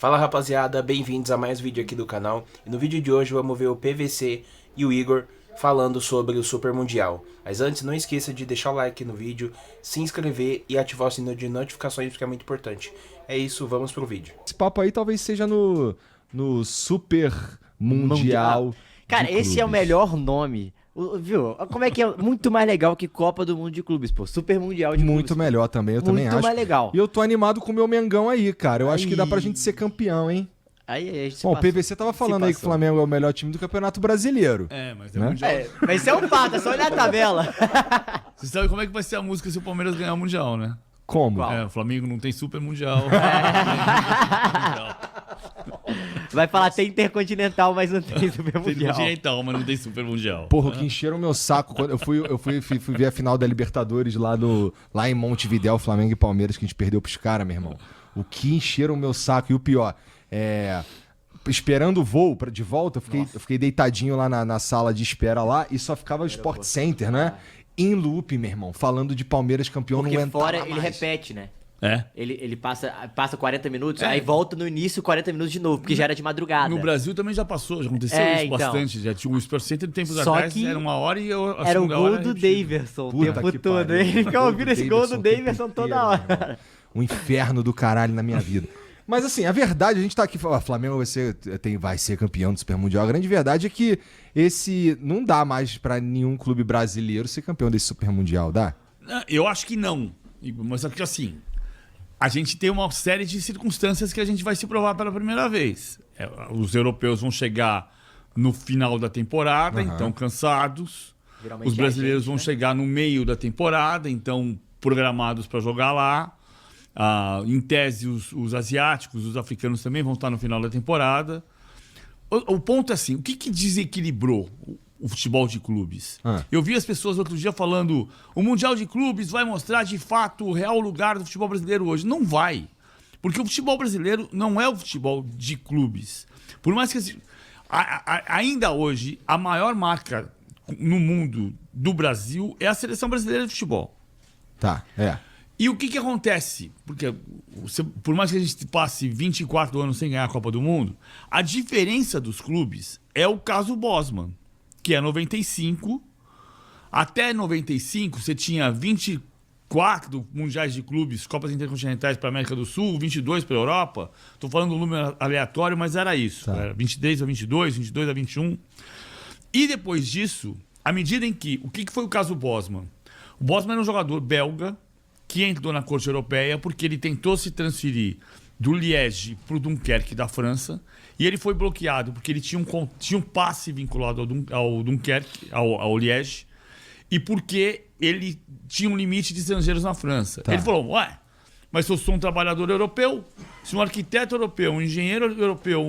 Fala rapaziada, bem-vindos a mais um vídeo aqui do canal. E no vídeo de hoje vamos ver o PVC e o Igor falando sobre o Super Mundial. Mas antes, não esqueça de deixar o like no vídeo, se inscrever e ativar o sino de notificações, porque é muito importante. É isso, vamos pro vídeo. Esse papo aí talvez seja no Super Mundial. Cara, esse é o melhor nome. Viu? Como é que é muito mais legal que Copa do Mundo de Clubes, pô. Super Mundial de Clubes. Muito melhor também, eu também acho. Muito mais legal. E eu tô animado com o meu Mengão aí, cara. Eu acho que dá pra gente ser campeão, hein? Aí a gente Bom, o PVC tava falando aí que o Flamengo é o melhor time do Campeonato Brasileiro. É, mas é né? Mundial. Mas isso é um fato, é só olhar a tabela. Você sabe como é que vai ser a música se o Palmeiras ganhar o Mundial, né? Como? Qual? É, o Flamengo não tem Super Mundial. Vai falar tem Intercontinental, mas não tem Super Tem Mundial. Continental, mas não tem Super Mundial. Porra, o que encheram o meu saco quando eu fui ver a final da Libertadores lá em Montevidéu, Flamengo e Palmeiras, que a gente perdeu pros caras, meu irmão. O que encheram o meu saco. E o pior, esperando o voo de volta, eu fiquei deitadinho lá na sala de espera lá e só ficava o Sport Center, né? Em loop, meu irmão, falando de Palmeiras campeão, Porque não aguentava fora mais. ele repete, né? É. Ele passa 40 minutos, aí volta no início 40 minutos de novo, porque já era de madrugada. No Brasil também já passou, já aconteceu isso então. bastante. Já tinha o Sport Center de tempos Só atrás, que era 1 hora e a era o segunda gol hora do repetida. Daverson o Puta tempo que todo. pariu. Ele fica ouvindo esse gol do Daverson o tempo toda inteiro, hora. Um inferno do caralho na minha vida. Mas assim, a verdade, a gente tá aqui falando, Flamengo vai ser campeão do Super Mundial. A grande verdade é que não dá mais pra nenhum clube brasileiro ser campeão desse Super Mundial, dá? Eu acho que não. Mas só que assim, a gente tem uma série de circunstâncias que a gente vai se provar pela primeira vez. Os europeus vão chegar no final da temporada, então cansados. Geralmente Os é a brasileiros gente, vão né? chegar no meio da temporada, então programados para jogar lá. Em tese, os asiáticos, os africanos também vão estar no final da temporada. O ponto é assim, o que desequilibrou o futebol de clubes? Eu vi as pessoas outro dia falando o Mundial de Clubes vai mostrar de fato o real lugar do futebol brasileiro hoje. Não vai. Porque o futebol brasileiro não é o futebol de clubes. Por mais que ainda hoje a maior marca no mundo do Brasil é a Seleção Brasileira de Futebol. Tá, E o que acontece? Porque por mais que a gente passe 24 anos sem ganhar a Copa do Mundo, a diferença dos clubes é o caso Bosman, que é 95. Até 95 você tinha 24 mundiais de clubes, Copas Intercontinentais para a América do Sul, 22 para a Europa. Estou falando um número aleatório, mas era isso. Tá. Era 23 a 22, 22 a 21. E depois disso, à medida em que... O que foi o caso Bosman? O Bosman era um jogador belga que entrou na corte europeia porque ele tentou se transferir do Liège para o Dunkerque da França e ele foi bloqueado porque ele tinha um passe vinculado ao Dunkerque, ao Liège, e porque ele tinha um limite de estrangeiros na França. Tá. Ele falou, mas se eu sou um trabalhador europeu, se um arquiteto europeu, um engenheiro europeu,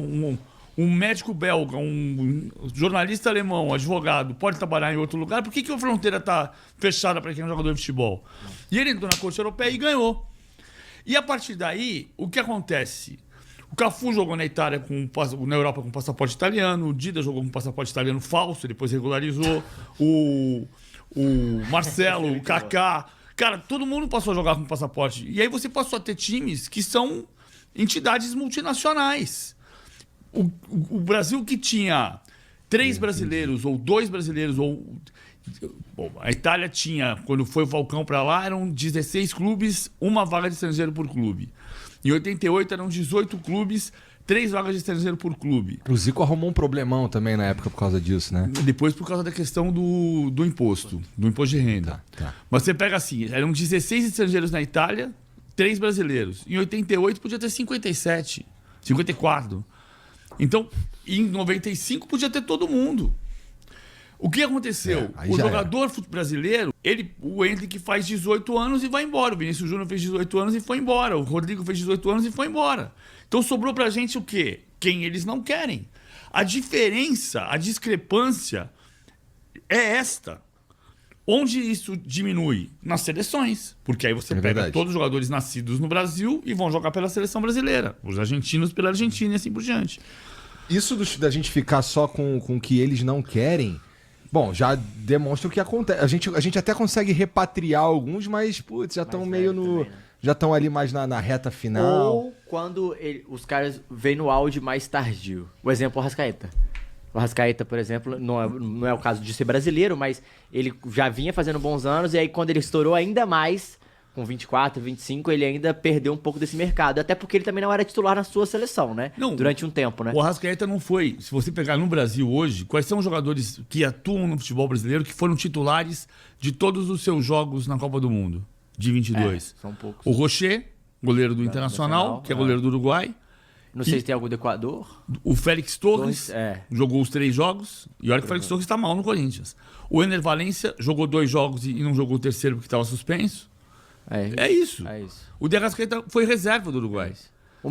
um médico belga, um jornalista alemão, um advogado, pode trabalhar em outro lugar, por que a fronteira está fechada para quem é um jogador de futebol? E ele entrou na Corte Europeia e ganhou. E a partir daí, o que acontece? O Cafu jogou na Itália na Europa com passaporte italiano, o Dida jogou com passaporte italiano falso, depois regularizou, o Marcelo, o Kaká. Cara, todo mundo passou a jogar com passaporte. E aí você passou a ter times que são entidades multinacionais. O Brasil que tinha 3 brasileiros ou 2 brasileiros, bom, a Itália tinha, quando foi o Falcão para lá, eram 16 clubes, 1 vaga de estrangeiro por clube. Em 88 eram 18 clubes, 3 vagas de estrangeiro por clube. O Zico arrumou um problemão também na época por causa disso, né? Depois por causa da questão do imposto de renda. Tá. Mas você pega assim, eram 16 estrangeiros na Itália, 3 brasileiros. Em 88 podia ter 57, 54. Então, em 95 podia ter todo mundo. O que aconteceu? O jogador brasileiro, o Endrick faz 18 anos e vai embora. O Vinícius Júnior fez 18 anos e foi embora. O Rodrigo fez 18 anos e foi embora. Então sobrou pra gente o quê? Quem eles não querem. A diferença, a discrepância é esta. Onde isso diminui? Nas seleções. Porque aí você pega verdade. todos os jogadores nascidos no Brasil e vão jogar pela seleção brasileira. Os argentinos pela Argentina e assim por diante. Isso da gente ficar só com o que eles não querem, bom, já demonstra o que acontece. A gente até consegue repatriar alguns, mas, putz, já estão meio no... também, né? Já estão ali mais na reta final. Ou quando os caras veem no auge mais tardio. O exemplo, o Arrascaeta. O Arrascaeta, por exemplo, não é o caso de ser brasileiro, mas ele já vinha fazendo bons anos, e aí quando ele estourou ainda mais, com 24, 25, ele ainda perdeu um pouco desse mercado. Até porque ele também não era titular na sua seleção, né? Não, durante um tempo, né? O Arrascaeta não foi. Se você pegar no Brasil hoje, quais são os jogadores que atuam no futebol brasileiro que foram titulares de todos os seus jogos na Copa do Mundo de 22? São poucos. O Rocher, goleiro do Internacional, que é goleiro do Uruguai. Não sei se tem algum do Equador. O Félix Torres Torres, jogou os 3 jogos. E olha que o Félix Torres está mal no Corinthians. O Ener Valencia jogou 2 jogos e não jogou o terceiro porque estava suspenso. É isso. O De Arrascaeta foi reserva do Uruguai. O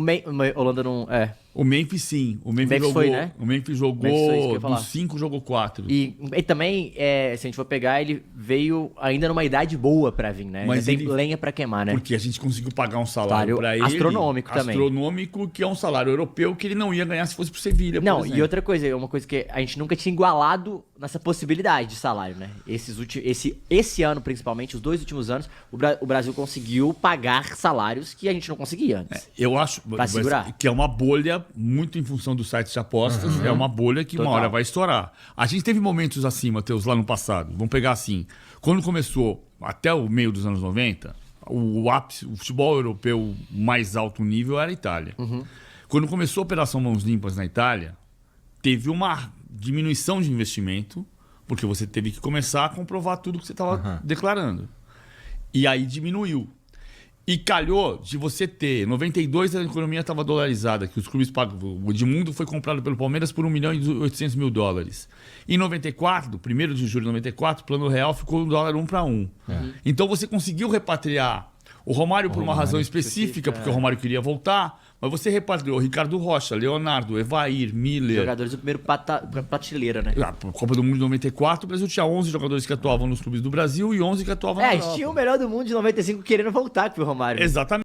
Holanda não... O Memphis, sim. O Memphis Memphis jogou, foi, né? O Memphis jogou Memphis foi isso que eu ia falar. dos 5, jogou 4. E também, se a gente for pegar, ele veio ainda numa idade boa pra vir, né? Mas ainda tem lenha pra queimar, né? Porque a gente conseguiu pagar um salário pra ele. Astronômico também. Astronômico, que é um salário europeu que ele não ia ganhar se fosse pro Sevilha, por Não, exemplo. e outra coisa, uma coisa que a gente nunca tinha igualado nessa possibilidade de salário, né? Esse ano, principalmente, os 2 últimos anos, o Brasil conseguiu pagar salários que a gente não conseguia antes. Eu acho segurar. que é uma bolha muito em função dos sites de apostas. É uma bolha que Total. uma hora vai estourar. A gente teve momentos assim, Matheus, lá no passado. Vamos pegar assim. Quando começou, até o meio dos anos 90, o ápice, o futebol europeu mais alto nível era a Itália. Quando começou a Operação Mãos Limpas na Itália, teve uma diminuição de investimento, porque você teve que começar a comprovar tudo que você estava declarando. E aí diminuiu. E calhou de você ter... 92 a economia estava dolarizada, que os clubes pagam. O Edmundo foi comprado pelo Palmeiras por $1.800.000. Em 94, 1º de julho de 94, o plano real ficou $1 1 para 1. Então você conseguiu repatriar o Romário por uma razão específica, porque o Romário queria voltar, mas você repatriou Ricardo Rocha, Leonardo, Evair, Miller... Jogadores do primeiro prateleira, né? A Copa do Mundo de 94, o Brasil tinha 11 jogadores que atuavam nos clubes do Brasil e 11 que atuavam na A Europa. gente tinha o melhor do mundo de 95 querendo voltar, que foi o Romário. Exatamente.